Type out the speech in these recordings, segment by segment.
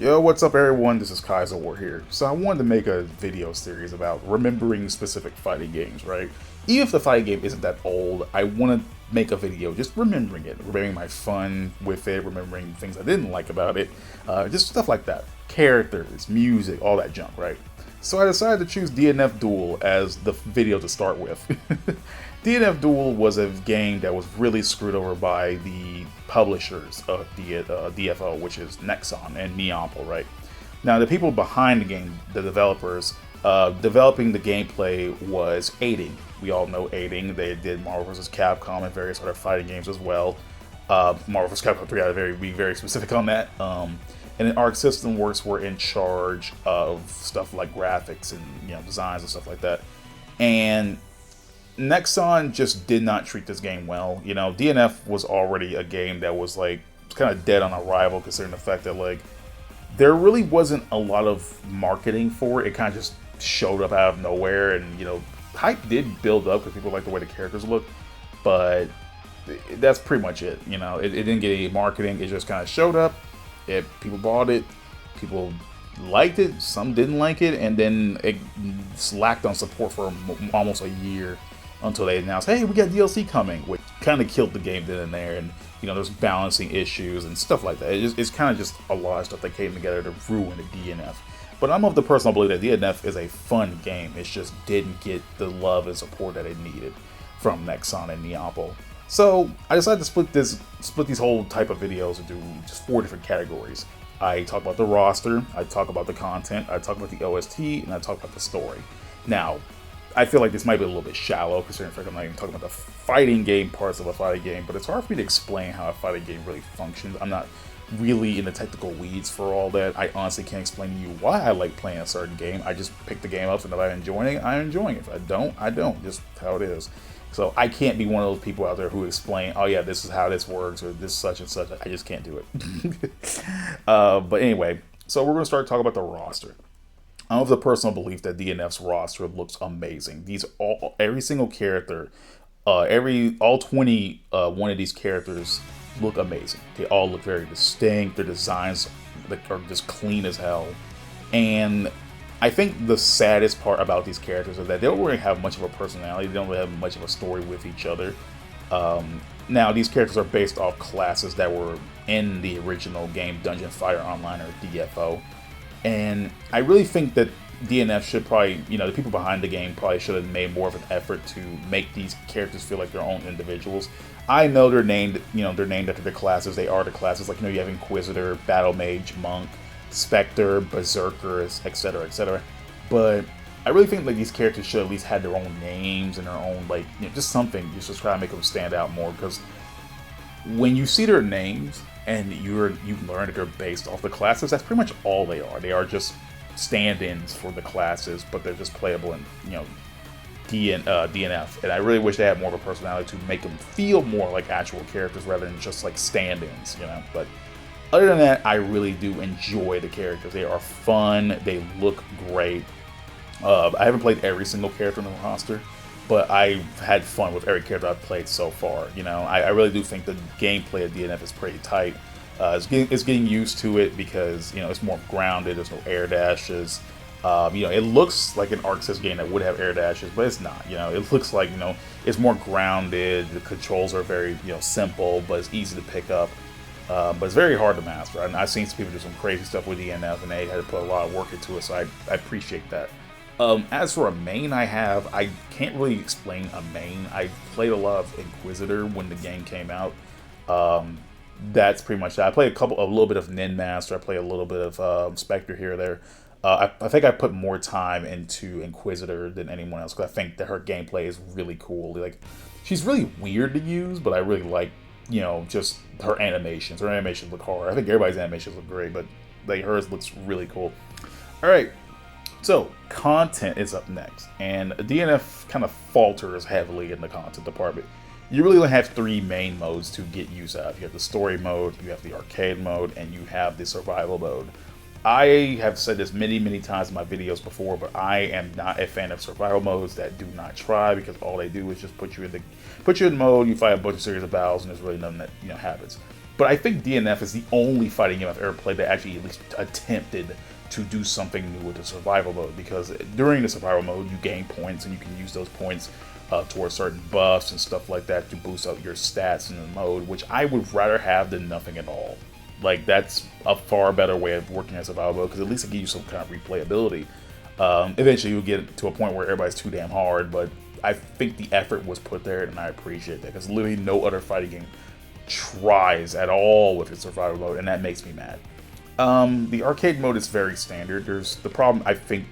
Yo, what's up everyone? This is Kaizouwar here. So I wanted to make a video series about remembering specific fighting games, right? Even if the fighting game isn't that old, I want to make a video just remembering it, remembering my fun with it, remembering things I didn't like about it, just stuff like that. Characters, music, all that junk, right? So I decided to choose DNF Duel as the video to start with. DNF Duel was a game that was really screwed over by the publishers of the DFO, which is Nexon and Neopol, right? Now, the people behind the game, the developers, developing the gameplay was aiding. We all know aiding. They did Marvel vs. Capcom and various other fighting games as well. Marvel vs. Capcom 3, I had to be very specific on that. And then Arc System Works were in charge of stuff like graphics and designs and stuff like that. And Nexon just did not treat this game well. DNF was already a game that was like kind of dead on arrival, considering the fact that like there really wasn't a lot of marketing for it. It kind of just showed up out of nowhere, and hype did build up because people liked the way the characters looked, but that's pretty much it. It didn't get any marketing. It just kind of showed up. People bought it. People liked it. Some didn't like it, and then it lacked on support for almost a year until they announced, hey, we got DLC coming, which kind of killed the game then and there. And there's balancing issues and stuff like that. It's kind of just a lot of stuff that came together to ruin the DNF. But I'm of the personal belief that DNF is a fun game. It just didn't get the love and support that it needed from Nexon and Neopol. So I decided to split these whole type of videos into just 4 different categories. I talk about the roster, I talk about the content, I talk about the OST, and I talk about the story. Now, I feel like this might be a little bit shallow, considering the fact I'm not even talking about the fighting game parts of a fighting game, but it's hard for me to explain how a fighting game really functions. I'm not really in the technical weeds for all that. I honestly can't explain to you why I like playing a certain game. I just pick the game up, and if I'm enjoying it, I'm enjoying it. If I don't, I don't. Just how it is. So I can't be one of those people out there who explain, oh yeah, this is how this works, or this such and such. I just can't do it. But anyway, so we're going to start talking about the roster. I'm of the personal belief that DNF's roster looks amazing. Every single character, all 20 one of these characters look amazing. They all look very distinct. Their designs are just clean as hell. And I think the saddest part about these characters is that they don't really have much of a personality. They don't really have much of a story with each other. Now, these characters are based off classes that were in the original game, Dungeon Fire Online, or DFO. And I really think that DNF should probably, the people behind the game probably should have made more of an effort to make these characters feel like their own individuals. I know they're named after their classes. They are the classes. Like, you have Inquisitor, Battle Mage, Monk, Spectre, Berserker, etc., etc. But I really think like these characters should at least have their own names and their own just something just to try to make them stand out more. Because when you see their names and you learn that they're based off the classes, that's pretty much all they are. They are just stand-ins for the classes, but they're just playable in DNF. And I really wish they had more of a personality to make them feel more like actual characters rather than just like stand-ins. But other than that, I really do enjoy the characters. They are fun. They look great. I haven't played every single character in the roster, but I've had fun with every character I've played so far. I really do think the gameplay of DNF is pretty tight. It's getting used to it because it's more grounded. There's no air dashes. It looks like an Arc System game that would have air dashes, but it's not. It looks like it's more grounded. The controls are very simple, but it's easy to pick up. But it's very hard to master. I've seen some people do some crazy stuff with DNF, and they had to put a lot of work into it, so I appreciate that. As for a main I can't really explain a main. I played a lot of Inquisitor when the game came out. That's pretty much that. I played a little bit of Nin Master. I play a little bit of Spectre here or there. I think I put more time into Inquisitor than anyone else because I think that her gameplay is really cool. Like, she's really weird to use, but I really like just her animations. Her animations look hard. I think everybody's animations look great, but like hers looks really cool. All right. So, content is up next, and DNF kind of falters heavily in the content department. You really only have 3 main modes to get use out of. You have the story mode, you have the arcade mode, and you have the survival mode. I have said this many, many times in my videos before, but I am not a fan of survival modes that do not try, because all they do is just put you in mode, you fight a bunch of series of battles, and there's really nothing that happens. But I think DNF is the only fighting game I've ever played that actually at least attempted to do something new with the survival mode, because during the survival mode you gain points and you can use those points towards certain buffs and stuff like that to boost up your stats in the mode, which I would rather have than nothing at all. Like, that's a far better way of working as survival mode, because at least it gives you some kind of replayability. Eventually you'll get to a point where everybody's too damn hard, but I think the effort was put there, and I appreciate that, because literally no other fighting game tries at all with its survival mode, and that makes me mad. The arcade mode is very standard. There's the problem, I think,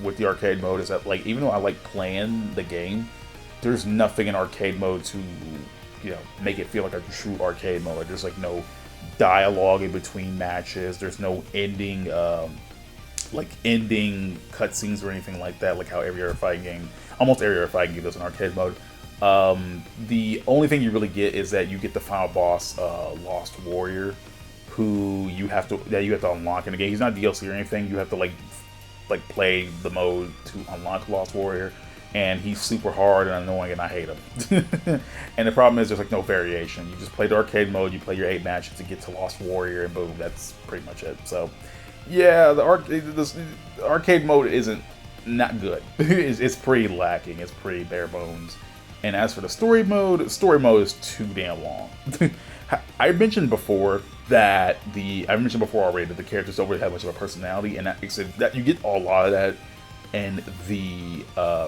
with the arcade mode is that, like, even though I like playing the game, there's nothing in arcade mode to, you know, make it feel like a true arcade mode. Like, there's like no dialogue in between matches. There's no ending, like ending cutscenes or anything like that. Like how every other fighting game, almost every other fighting game does in arcade mode. The only thing you really get is that you get the final boss, Lost Warrior, who you have to unlock in the game. He's not DLC or anything. You have to like play the mode to unlock Lost Warrior, and he's super hard and annoying, and I hate him. And the problem is there's like no variation. You just play the arcade mode, you play your 8 matches to get to Lost Warrior, and boom, that's pretty much it. So yeah, the arcade mode isn't not good. It's pretty lacking. It's pretty bare bones. And as for the story mode is too damn long. I mentioned before already that the characters don't really have much of a personality, and that you get a lot of that in the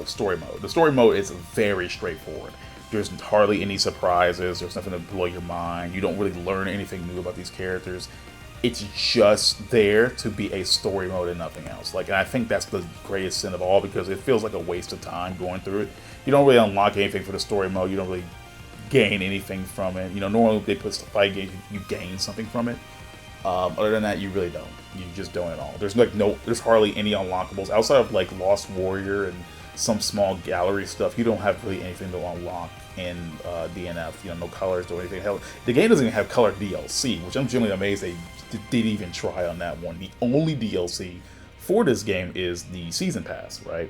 story mode. The story mode is very straightforward. There's hardly any surprises. There's nothing to blow your mind. You don't really learn anything new about these characters. It's just there to be a story mode and nothing else. Like, and I think that's the greatest sin of all, because it feels like a waste of time going through it. You don't really unlock anything for the story mode. You don't really gain anything from it. You know, normally if they put stuff fight games, you gain something from it. Other than that, you really don't. You just don't at all. There's hardly any unlockables outside of like Lost Warrior and some small gallery stuff. You don't have really anything to unlock in DNF. You know, no colors or anything. Hell, the game doesn't even have color DLC, which I'm genuinely amazed they didn't even try on that one. The only DLC for this game is the Season Pass, right?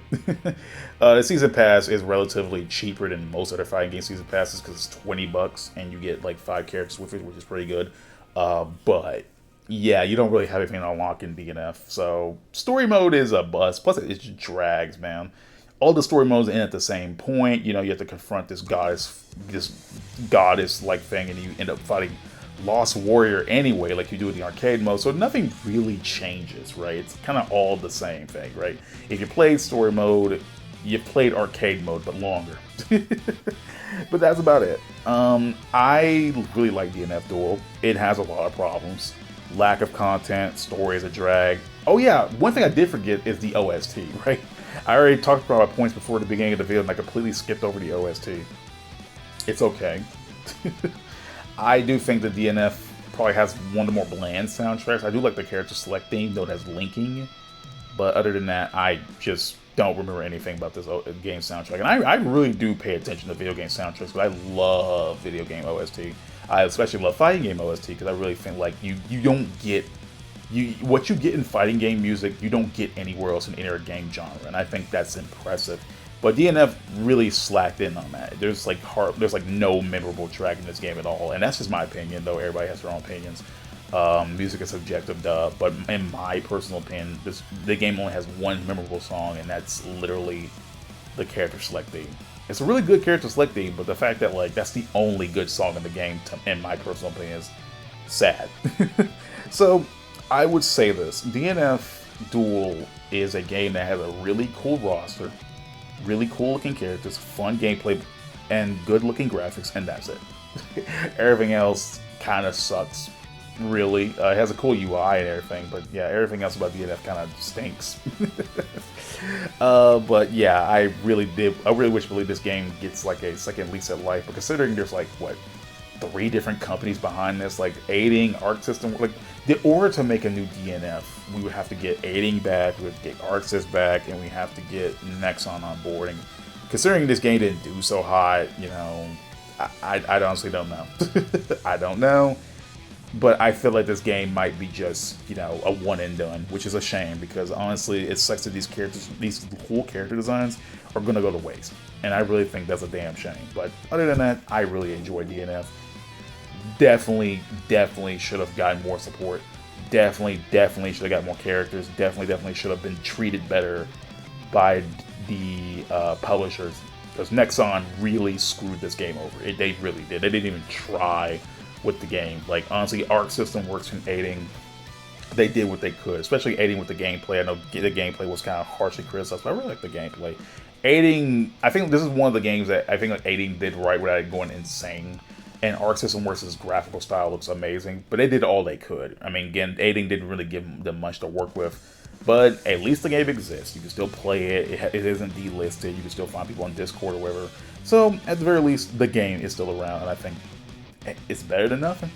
The Season Pass is relatively cheaper than most other fighting game Season Passes, because it's $20 and you get like 5 characters with it, which is pretty good. But yeah, you don't really have anything to unlock in DNF. So story mode is a bust. Plus, it just drags, man. All the story modes end at the same point. You know, you have to confront this goddess-like thing, and you end up fighting Lost Warrior anyway, like you do in the arcade mode. So nothing really changes, right? It's kind of all the same thing, right? If you played story mode, you played arcade mode, but longer. But that's about it. I really like DNF Duel. It has a lot of problems. Lack of content, story is a drag. Oh yeah, one thing I did forget is the OST, right? I already talked about my points before the beginning of the video, and I completely skipped over the OST. It's okay. I do think the DNF probably has one of the more bland soundtracks. I do like the character select theme, though it has linking. But other than that, I just don't remember anything about this game soundtrack. And I really do pay attention to video game soundtracks, but I love video game OST. I especially love fighting game OST, because I really think like you don't get what you get in fighting game music, you don't get anywhere else in any other game genre, and I think that's impressive. But DNF really slacked in on that. There's like no memorable track in this game at all, and that's just my opinion. Though everybody has their own opinions. Music is subjective, duh. But in my personal opinion, the game only has one memorable song, and that's literally the character select theme. It's a really good character select theme, but the fact that like that's the only good song in the game, in my personal opinion, is sad. So I would say this: DNF Duel is a game that has a really cool roster, really cool looking characters, fun gameplay, and good looking graphics, and that's it. Everything else kind of sucks, really. It has a cool UI and everything, but yeah, everything else about DNF kind of stinks. But yeah, I really believe this game gets like a second lease at life, but considering there's like, what, 3 different companies behind this, like Aiding, Arc System, like in order to make a new DNF, we would have to get Aiding back, we would get ArcSys back, and we have to get Nexon on board. And considering this game didn't do so hot, you know, I honestly don't know. I don't know. But I feel like this game might be just, you know, a one and done, which is a shame, because honestly, it sucks that these cool character designs are gonna go to waste. And I really think that's a damn shame. But other than that, I really enjoy DNF. definitely should have gotten more support. Definitely should have got more characters. Definitely should have been treated better by the publishers. Because Nexon really screwed this game over. They really did. They didn't even try with the game. Like, honestly, Arc System Works in aiding. They did what they could, especially aiding with the gameplay. I know the gameplay was kind of harshly criticized, but I really like the gameplay. Aiding, I think this is one of the games that I think like aiding did right without going insane. And Arc System Works' graphical style looks amazing, but they did all they could. I mean, again, aiding didn't really give them much to work with, but at least the game exists. You can still play it. It isn't delisted. You can still find people on Discord or whatever. So, at the very least, the game is still around, and I think it's better than nothing.